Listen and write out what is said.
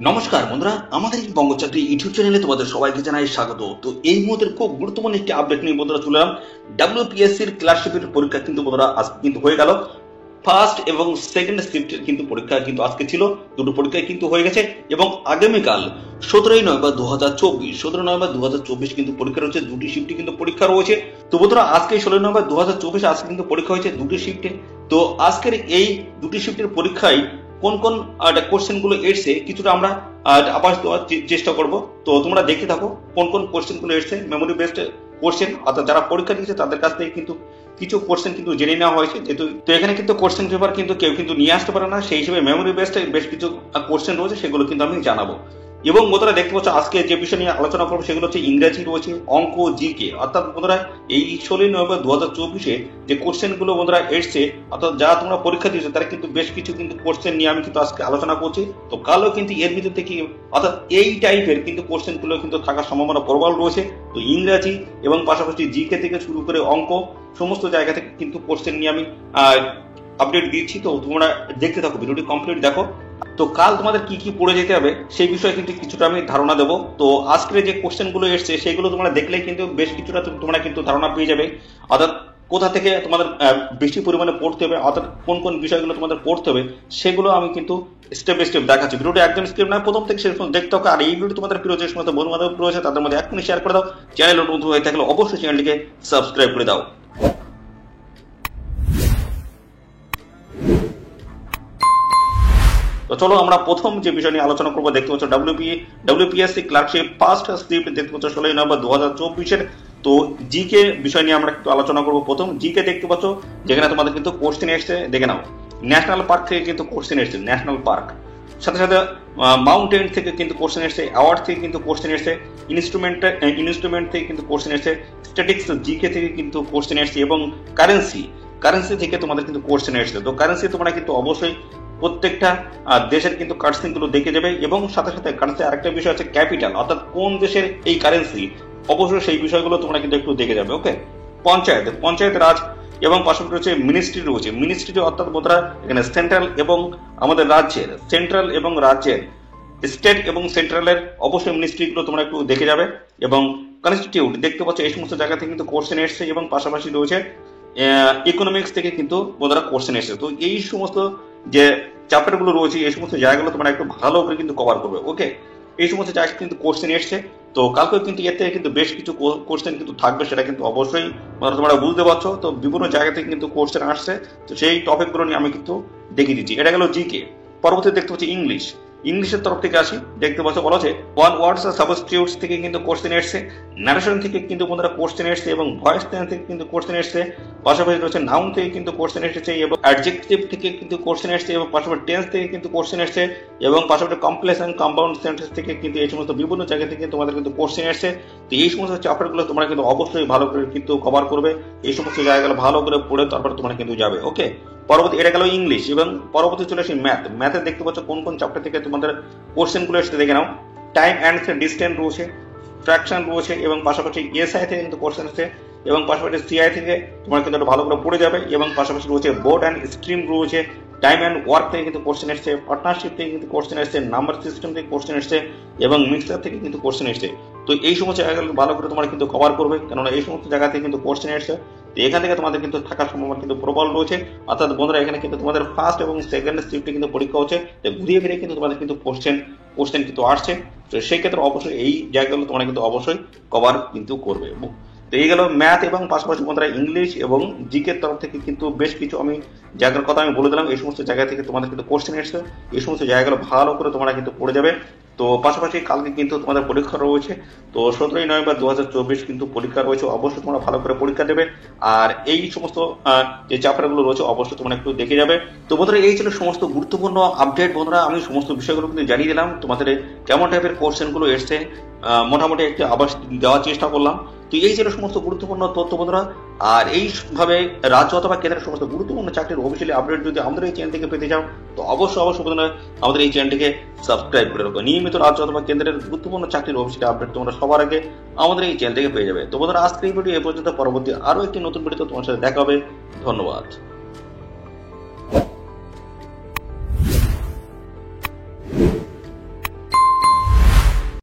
নমস্কার বন্ধুরা, আমাদের এই বঙ্গচাকরি ইউটিউব চ্যানেলে তোমাদের সবাইকে জানাই স্বাগত। তো এই মুহূর্তে খুব গুরুত্বপূর্ণ একটি আপডেট নিয়ে বন্ধুরা চলে এলাম। ডাব্লিউপিএসসির ক্লার্কশিপের পরীক্ষা কিন্তু বন্ধুরা আজকে কিন্তু হয়ে গেল। ফার্স্ট এবং সেকেন্ড শিফটের কিন্তু পরীক্ষা কিন্তু আজকে ছিল, দুটো পরীক্ষায় কিন্তু হয়ে গেছে এবং আগামীকাল 17 নভেম্বর 2024 কিন্তু পরীক্ষা রয়েছে, দুটি শিফটে কিন্তু পরীক্ষা রয়েছে। তো বন্ধুরা আজকে 16 নভেম্বর 2024 আজকে কিন্তু পরীক্ষা হয়েছে দুটি শিফটে। তো আজকের এই দুটি শিফটের পরীক্ষায় কোন কোন কোশ্চেন গুলো এসছে কিছুটা আমরা আবার দেওয়ার চেষ্টা করব। তো তোমরা দেখতে থাকো কোন কোন কোশ্চেন গুলো এসছে। মেমোরি বেসড কোশ্চেন, অর্থাৎ যারা পরীক্ষা দিয়েছে তাদের কাছ থেকে কিন্তু কিছু কোশ্চেন কিন্তু জেনে নেওয়া হয়েছে। যেহেতু তো এখানে কিন্তু কোশ্চেন পেপার কিন্তু কেউ কিন্তু নিয়ে আসতে পারে না, সেই হিসেবে মেমোরি বেসড বেশ কিছু কোশ্চেন রয়েছে, সেগুলো কিন্তু আমি জানাবো। এবং বন্ধুরা দেখতে পাচ্ছ আজকে যে বিষয় নিয়ে আলোচনা করবো সেগুলো হচ্ছে ইংরেজি রয়েছে, অঙ্ক, জিকে। অর্থাৎ বন্ধুরা এই 16 নভেম্বর 2024 যে কোশ্চেন গুলো বন্ধুরা এসছে, অর্থাৎ যারা তোমরা পরীক্ষা দিয়েছো তারা কিন্তু বেশ কিছু কিন্তু কোশ্চেন নিয়ে আমি কিন্তু আজকে আলোচনা করছি। তো কালও কিন্তু এর ভিতর থেকে অর্থাৎ এই টাইপের কিন্তু কোশ্চেন গুলো কিন্তু থাকার সম্ভাবনা প্রবল রয়েছে। তো ইংরাজি এবং পাশাপাশি জিকে থেকে শুরু করে অঙ্ক সমস্ত জায়গা থেকে কিন্তু কোশ্চেন নিয়ে আমি আপডেট দিচ্ছি। তো তোমরা দেখতে থাকো, ভিডিওটি কমপ্লিট দেখো। তো কাল তোমাদের কি কি পড়ে যেতে হবে সেই বিষয়ে কিন্তু কিছুটা আমি ধারণা দেবো। তো আজকের যে কোশ্চেন গুলো এসছে সেগুলো তোমরা দেখলে কিন্তু বেশ কিছুটা তোমরা কিন্তু ধারণা পেয়ে যাবে, অর্থাৎ কোথা থেকে তোমাদের বেশি পরিমাণে পড়তে হবে, অর্থাৎ কোন কোন বিষয়গুলো তোমাদের পড়তে হবে সেগুলো আমি কিন্তু স্টেপ বাই স্টেপ দেখাচ্ছি। ভিডিওটি একদম স্কিপ না, প্রথম থেকে শেষ পর্যন্ত দেখতে হবে। আর এই ভিডিও তোমাদের প্রিয় যে সমস্ত বন্ধু বান্ধব রয়েছে তাদের মধ্যে এখনই শেয়ার করে দাও। চ্যানেল নতুন হয়ে থাকলে অবশ্যই চ্যানেলটিকে সাবস্ক্রাইব করে দাও। তো চলো আমরা প্রথম যে বিষয় নিয়ে আলোচনা করবো, দেখতে পাচ্ছ ডাব্লিউপিএসসি ক্লার্কশিপ ফার্স্ট শিফট দেখতে পাচ্ছ 16 নভেম্বর 2024। তো জিকে বিষয় নিয়ে আমরা একটু আলোচনা করবো। প্রথম জিকে দেখতে পাচ্ছ যেখানে তোমাদের কিন্তু কোশ্চেন এসছে, দেখে নাও। ন্যাশনাল পার্ক থেকে কিন্তু কোশ্চেন এসছে, ন্যাশনাল পার্ক। সাথে সাথে মাউন্টেন থেকে কিন্তু কোশ্চেন এসছে, অ্যাওয়ার্ড থেকে কিন্তু কোশ্চেন এসছে, ইনস্ট্রুমেন্ট থেকে কিন্তু কোশ্চেন এসছে, স্ট্যাটিক্স জিকে থেকে কিন্তু কোশ্চেন এসছে এবং কারেন্সি থেকে তোমাদের কিন্তু কোশ্চেন এসছে। তো কারেন্সি তোমরা কিন্তু অবশ্যই প্রত্যেকটা দেশের কিন্তু কারেন্সি গুলো দেখে যাবে এবং সাথে সাথে কারেন্সি আরেকটা বিষয় আছে ক্যাপিটাল, অর্থাৎ কোন দেশের এই কারেন্সি, অবশ্যই সেই বিষয়গুলো তোমরা কিন্তু একটু দেখে যাবে। ওকে, পঞ্চায়েত রাজ এবং পাশাপাশি রয়েছে মিনিস্ট্রি অর্থাৎ বোধরা এখানে সেন্ট্রাল এবং আমাদের রাজ্যের স্টেট এবং সেন্ট্রালের অবশ্যই মিনিস্ট্রিগুলো তোমরা একটু দেখে যাবে। এবং কনস্টিটিউট দেখতে পাচ্ছ এই সমস্ত জায়গা থেকে কিন্তু কোশ্চেন এসছে এবং পাশাপাশি রয়েছে ইকোনমিক্স থেকে কিন্তু বোধরা কোশ্চেন এসছে। তো এই সমস্ত যে চ্যাপ্টার গুলো রয়েছে এই সমস্ত জায়গাগুলো তোমরা একটু ভালো করে কিন্তু কভার করবে। ওকে, এই সমস্ত জায়গা কিন্তু কোশ্চেন এসছে। তো কালকে কিন্তু এর থেকে কিন্তু বেশ কিছু কোশ্চেন কিন্তু থাকবে, সেটা কিন্তু অবশ্যই তোমরা বুঝতে পারছো। তো বিভিন্ন জায়গা থেকে কিন্তু কোশ্চেন আসছে, তো সেই টপিক গুলো নিয়ে আমি কিন্তু দেখিয়ে দিচ্ছি। এটা গেল জিকে। পরবর্তী দেখতে পাচ্ছি ইংলিশের তরফ থেকে আসি। দেখতে পাচ্ছ বলা আছে ওয়ান ওয়ার্ডস সাবস্টিটিউটস থেকে কিন্তু কোশ্চেন এসছে, ন্যারেশন থেকে কিন্তু বন্ধুরা কোশ্চেন এসছে এবং ভয়েস থেকে কিন্তু কোশ্চেন এসছে। পাশাপাশি রয়েছে নাউন থেকে কিন্তু কোশ্চেন এসেছে এবং অ্যাডজেক্টিভ থেকে কিন্তু কোশ্চেন এসছে এবং পাশাপাশি টেন্স থেকে কিন্তু কোশ্চেন এসছে এবং পাশাপাশি কমপ্লেক্স এন্ড কম্পাউন্ড সেন্টেন্স থেকে কিন্তু এই সমস্ত বিভিন্ন জায়গা থেকে তোমাদের কিন্তু কোশ্চেন এসছে। তো এই সমস্ত চ্যাপ্টারগুলো তোমরা কিন্তু অবশ্যই ভালো করে কিন্তু কভার করবে, এই সমস্ত জায়গাগুলো ভালো করে পড়ে তারপর তোমরা কিন্তু যাবে। ওকে, পরবর্তী এটা গেল ইংলিশ এবং পরবর্তী চলে আসি ম্যাথে দেখতে পাচ্ছ কোন কোন চ্যাপ্টার থেকে তোমাদের কোশ্চেন গুলো এসে দেখে নাও। টাইম অ্যান্ড ডিস্টেন্স রয়েছে, ফ্র্যাকশন রয়েছে এবং পাশাপাশি এসআই থেকে কিন্তু কোশ্চেন এসেছে এবং পাশাপাশি সিআই থেকে তোমরা কিন্তু ভালো করে পড়ে যাবে এবং পাশাপাশি রয়েছে বোর্ড অ্যান্ড স্ট্রিম রয়েছে, টাইম অ্যান্ড ওয়ার্ক থেকে কিন্তু কোশ্চেন এসছে, পার্টনারশিপ থেকে কিন্তু কোশ্চেন এসছে, নাম্বার সিস্টেম থেকে কোশ্চেন এসছে এবং মিক্সার থেকে কিন্তু কোশ্চেন এসছে। তো এই সমস্ত জায়গাগুলো ভালো করে তোমরা কিন্তু কভার করবে, কেননা এই সমস্ত জায়গা থেকে কিন্তু কোশ্চেন এসছে। তো এখান থেকে তোমাদের কিন্তু থাকার সম্ভাবনা কিন্তু প্রবল রয়েছে। অর্থাৎ বন্ধুরা এখানে কিন্তু তোমাদের ফার্স্ট এবং সেকেন্ড শিফটে কিন্তু পরীক্ষা হচ্ছে, তো ঘুরিয়ে ফিরে কিন্তু তোমাদের কিন্তু কোশ্চেন কিন্তু আসছে। তো সেই ক্ষেত্রে অবশ্যই এই জায়গাগুলো তোমরা কিন্তু অবশ্যই কভার কিন্তু করবে। তো এই গেল ম্যাথ এবং পাশাপাশি বন্ধুরা ইংলিশ এবং জিকের তরফ থেকে কিন্তু বেশ কিছু আমি জায়গার কথা আমি বলে দিলাম। এই সমস্ত জায়গা থেকে তোমাদের কিন্তু কোশ্চেন এসছে, এই সমস্ত জায়গাগুলো ভালো করে তোমরা কিন্তু পড়ে যাবে। তো পাশাপাশি কালকে কিন্তু তোমাদের পরীক্ষা রয়েছে। তো 17 নভেম্বর 2024 কিন্তু পরীক্ষা রয়েছে, অবশ্যই তোমরা ভালো করে পরীক্ষা দেবে। আর এই সমস্ত যে চ্যাপ্টারগুলো রয়েছে অবশ্যই তোমরা একটু দেখে যাবে। তো বন্ধুরা এই ছিল সমস্ত গুরুত্বপূর্ণ আপডেট। বন্ধুরা আমি সমস্ত বিষয়গুলো কিন্তু জানিয়ে দিলাম, তোমাদের কেমন টাইপের কোশ্চেনগুলো এসছে মোটামুটি একটু আবার দেওয়ার চেষ্টা করলাম। তো এই ছিল সমস্ত গুরুত্বপূর্ণ তথ্য বন্ধুরা। আর এইভাবে রাজ্য অথবা কেন্দ্রের সমস্ত গুরুত্বপূর্ণ চাকরির অফিসিয়ালি আপডেট যদি আমাদের এই চ্যানেল থেকে পেতে চাও তো অবশ্যই বন্ধুরা আমাদের এই চ্যানেলটিকে সাবস্ক্রাইব করে রাখো। নিয়মিত রাজ্য অথবা কেন্দ্রের গুরুত্বপূর্ণ চাকরির অফিসিয়ালি আপডেট তোমরা সবার আগে আমাদের এই চ্যানেল থেকে পেয়ে যাবে। তো বন্ধুরা আজকের এই ভিডিও এ পর্যন্ত, পরবর্তী আরো একটি নতুন ভিডিওতে তোমার সাথে দেখা হবে। ধন্যবাদ।